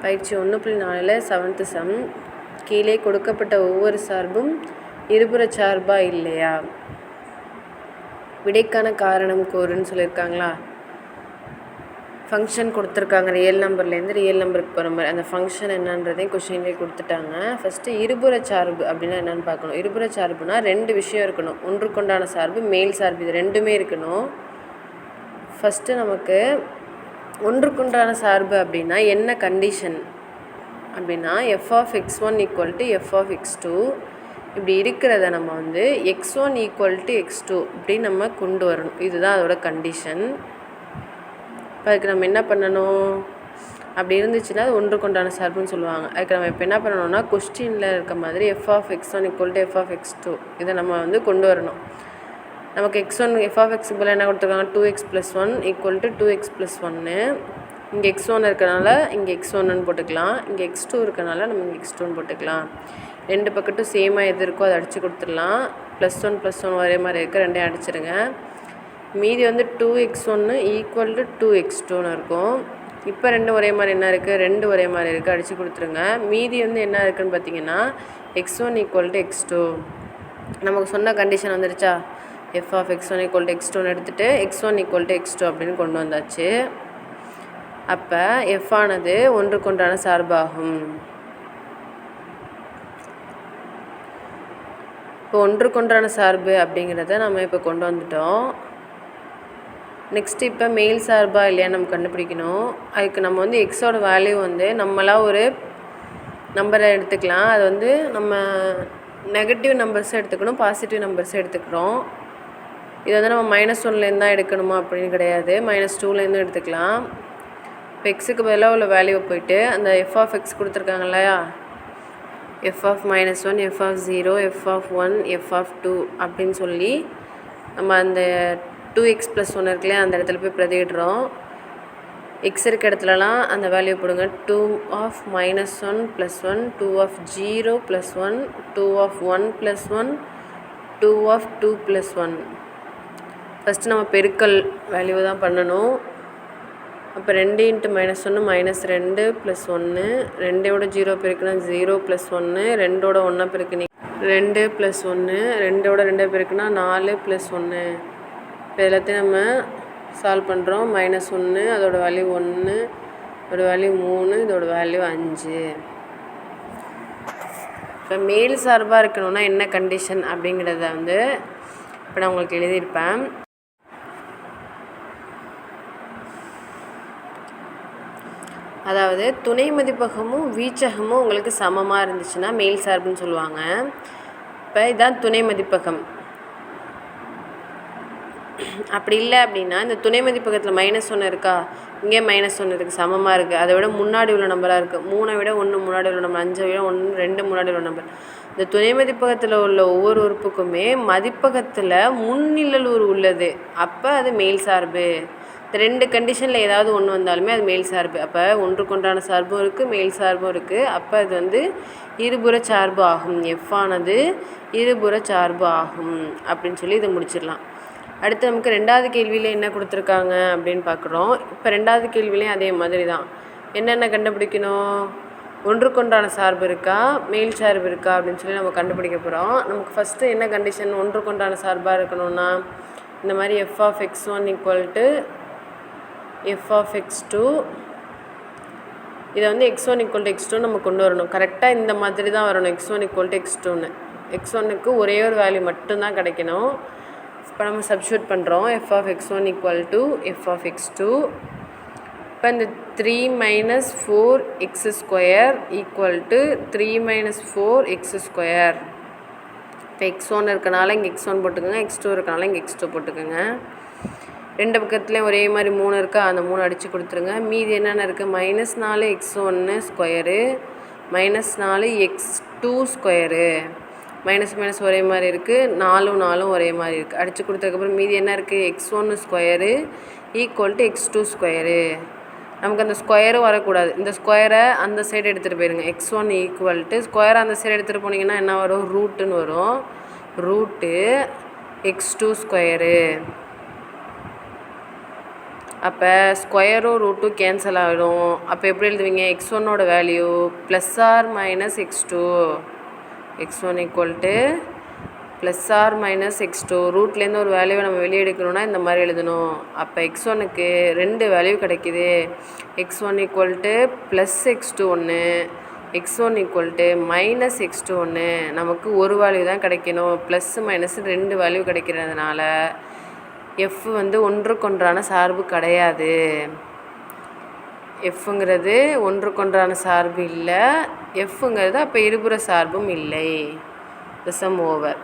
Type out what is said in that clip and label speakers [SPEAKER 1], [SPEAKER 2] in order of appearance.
[SPEAKER 1] பயிற்சி 1.4 7th some. கீழே கொடுக்கப்பட்ட ஒவ்வொரு சார்பும் இருபுறச் சார்பா இல்லையா? விடைக்கான காரணம் கூறுன்னு சொல்லியிருக்காங்களா? ஃபங்க்ஷன் கொடுத்துருக்காங்க, ரியல் நம்பர்லேருந்து ரியல் நம்பருக்கு போகிற மாதிரி. அந்த ஃபங்க்ஷன் என்னன்றதையும் கொஷின்லேயே கொடுத்துட்டாங்க. ஃபஸ்ட்டு இருபுறச் சார்பு அப்படின்னா என்னென்னு பார்க்கணும். இருபுறச் சார்புனா ரெண்டு விஷயம் இருக்கணும். ஒன்றுக்குண்டான சார்பு, மேல் சார்பு, இது ரெண்டுமே இருக்கணும். ஃபஸ்ட்டு நமக்கு ஒன்றுக்குண்டான சார்பு அப்படின்னா என்ன கண்டிஷன் அப்படின்னா f(x1 = f(x2) இப்படி இருக்கிறத நம்ம வந்து x1 = x2 இப்படி நம்ம கொண்டு வரணும். இதுதான் அதோட கண்டிஷன். இப்போ அதுக்கு நம்ம என்ன பண்ணணும்? அப்படி இருந்துச்சுன்னா அது ஒன்றுக்குண்டான சார்புன்னு சொல்லுவாங்க. அதுக்கு நம்ம இப்போ என்ன பண்ணணும்னா கொஸ்டினில் இருக்க மாதிரி f(x1 = f(x2) இதை நம்ம வந்து கொண்டு வரணும். நமக்கு x1 f(x) போல் என்ன கொடுத்துருக்காங்க? 2x + 1 = 2x + 1. இங்கே x1 இருக்கனால இங்கே x1ன்னு போட்டுக்கலாம். இங்கே x2 இருக்கனால நம்ம இங்கே x2ன்னு போட்டுக்கலாம். ரெண்டு பக்கட்டும் சேமாக எது இருக்கோ அதை அடித்து கொடுத்துடலாம். +1 +1 ஒரே மாதிரி இருக்குது, ரெண்டையும் அடிச்சிருங்க. மீதி வந்து 2x1 = 2x2ன்னு இருக்கும். இப்போ ரெண்டும் ஒரே மாதிரி என்ன இருக்குது? ரெண்டு ஒரே மாதிரி இருக்குது, அடித்து கொடுத்துருங்க. மீதி வந்து என்ன இருக்குதுன்னு பார்த்தீங்கன்னா x1 = x2. நமக்கு சொன்ன கண்டிஷன் வந்துருச்சா? f(x1 = x2ன்னு எடுத்துகிட்டு x1 = x2 அப்படின்னு கொண்டு வந்தாச்சு. அப்போ f ஆனது ஒன்றுக்குண்டான சார்பாகும். இப்போ ஒன்றுக்குண்டான சார்பு அப்படிங்கிறத நம்ம இப்போ கொண்டு வந்துட்டோம். நெக்ஸ்ட்டு இப்போ மேல் சார்பா இல்லையா நம்ம கண்டுபிடிக்கணும். அதுக்கு நம்ம வந்து எக்ஸோட வேல்யூ வந்து நம்மளாக ஒரு நம்பரை எடுத்துக்கலாம். அது வந்து நம்ம நெகட்டிவ் நம்பர்ஸும் எடுத்துக்கணும், பாசிட்டிவ் நம்பர்ஸும் எடுத்துக்கிறோம். இது வந்து நம்ம -1லேருந்து தான் எடுக்கணுமா அப்படின்னு கிடையாது, -2லேருந்து எடுத்துக்கலாம். இப்போ எக்ஸுக்கு பதிலாக உள்ள வேல்யூவை போயிட்டு அந்த f(x) கொடுத்துருக்காங்க இல்லையா, f(-1), f(0), f(1), f(2) அப்படின்னு சொல்லி நம்ம அந்த 2x + 1 இருக்குல்லையா அந்த இடத்துல போய் பிரதியிடுறோம். எக்ஸ் இருக்க இடத்துலலாம் அந்த வேல்யூ போடுங்க. 2(-1 + 1), 2(0 + 1), 2(1 + 1), 2(2 + 1. ஃபஸ்ட்டு நம்ம பெருக்கல் வேல்யூ தான் பண்ணணும். அப்போ 2 × -1 -2 + 1, 2ஓட 0 பெருக்குனா 0 + 1, 2ஓட 1 பெருக்குனி 2 + 1, 2ஓட 2 பெருக்குனா 4 + 1. இப்போ எல்லாத்தையும் நம்ம சால்வ் பண்ணுறோம். -1 அதோட வேல்யூ 1, இதோட வேல்யூ 3, இதோட வேல்யூ 5. இப்போ மேல் சார்பாக இருக்கணும்னா என்ன கண்டிஷன் அப்படிங்கிறத வந்து இப்போ நான் உங்களுக்கு எழுதியிருப்பேன். அதாவது துணை மதிப்பகமும் வீச்சகமும் உங்களுக்கு சமமாக இருந்துச்சுன்னா மேல் சார்புன்னு சொல்லுவாங்க. இப்போ இதுதான் துணை மதிப்பகம். அப்படி இல்லை அப்படின்னா இந்த துணை மதிப்பகத்தில் -1 இருக்கா, இங்கே -1 இருக்குது, சமமாக இருக்குது. அதை விட முன்னாடி உள்ள நம்பராக இருக்குது. 3 விட 1 முன்னாடி உள்ள நம்பர், 5 விட 1 2 முன்னாடி உள்ள நம்பர். இந்த துணை மதிப்பகத்தில் உள்ள ஒவ்வொரு உறுப்புக்குமே மதிப்பகத்தில் முன்னிழல் உள்ளது. அப்போ அது மேல் சார்பு. இந்த ரெண்டு கண்டிஷனில் ஏதாவது ஒன்று வந்தாலுமே அது மேல் சார்பு. அப்போ ஒன்றுக்குண்டான சார்பும் இருக்குது, மேல் சார்பும் இருக்குது. அப்போ அது வந்து இருபுறச் சார்பு ஆகும். f ஆனது இருபுறச் சார்பு ஆகும் அப்படின்னு சொல்லி இதை முடிச்சிடலாம். அடுத்து நமக்கு ரெண்டாவது கேள்வியில் என்ன கொடுத்துருக்காங்க அப்படின்னு பார்க்குறோம். இப்போ ரெண்டாவது கேள்விலையும் அதே மாதிரி தான். என்னென்ன கண்டுபிடிக்கணும்? ஒன்றுக்குண்டான சார்பு இருக்கா, மேல் சார்பு இருக்கா அப்படின்னு சொல்லி நம்ம கண்டுபிடிக்க போகிறோம். நமக்கு ஃபஸ்ட்டு என்ன கண்டிஷன் ஒன்றுக்குண்டான சார்பாக இருக்கணும்னா இந்த மாதிரி f(x1 = f(x2) இதை வந்து x1 = x2 நம்ம கொண்டு வரணும். கரெக்டாக இந்த மாதிரி தான் வரணும். x1 = x2ன்னு x1க்கு ஒரே ஒரு வேல்யூ மட்டும்தான் கிடைக்கணும். இப்போ நம்ம சப்ஸ்டிட்யூட் பண்ணுறோம். f(x1 = f(x2). இப்போ இந்த 3 - 4x² = 3 - 4x². இப்போ x1 இருக்கனால இங்கே x1 போட்டுக்கோங்க, x2 இருக்கனால இங்கே x2 போட்டுக்கோங்க. ரெண்டு பக்கத்துலேயும் ஒரே மாதிரி 3 இருக்கா, அந்த 3 அடித்து கொடுத்துருங்க. மீதி என்னென்ன இருக்குது? -4x1², -4x2². மைனஸ் ஒரே மாதிரி இருக்குது, 4 ஒரே மாதிரி இருக்குது. அடித்து கொடுத்ததுக்கப்புறம் மீதி என்ன இருக்குது? x1² = x2². நமக்கு அந்த ஸ்கொயரும் வரக்கூடாது. இந்த ஸ்கொயரை அந்த சைடு எடுத்துகிட்டு போயிருங்க. x1 = ஸ்கொயரை அந்த சைடு எடுத்துகிட்டு போனீங்கன்னா என்ன வரும்? ரூட்டுன்னு வரும். √x2². அப்போ ஸ்கொயரும் ரூட்டும் கேன்சல் ஆகிடும். அப்போ எப்படி எழுதுவீங்க? x1ஓட value plus or minus x2, x1 equal to plus or minus x2. ரூட்லேருந்து ஒரு வேல்யூவை நம்ம வெளியே எடுக்கணும்னா இந்த மாதிரி எழுதணும். அப்போ x1க்கு 2 வேல்யூ கிடைக்கிது. x1 equal to plus x2 ஒன்று, x1 equal to minus x2 ஒன்று. நமக்கு ஒரு வேல்யூ தான் கிடைக்கணும். ப்ளஸ் மைனஸ் 2 வேல்யூ கிடைக்கிறதுனால எஃப் வந்து ஒன்றுக்கொன்றான சார்பு கிடையாது. எஃப்ங்கிறது ஒன்றுக்கொன்றான சார்பு இல்லை. எஃப்ங்கிறது அப்போ இருபுற சார்பும் இல்லை. The sum over.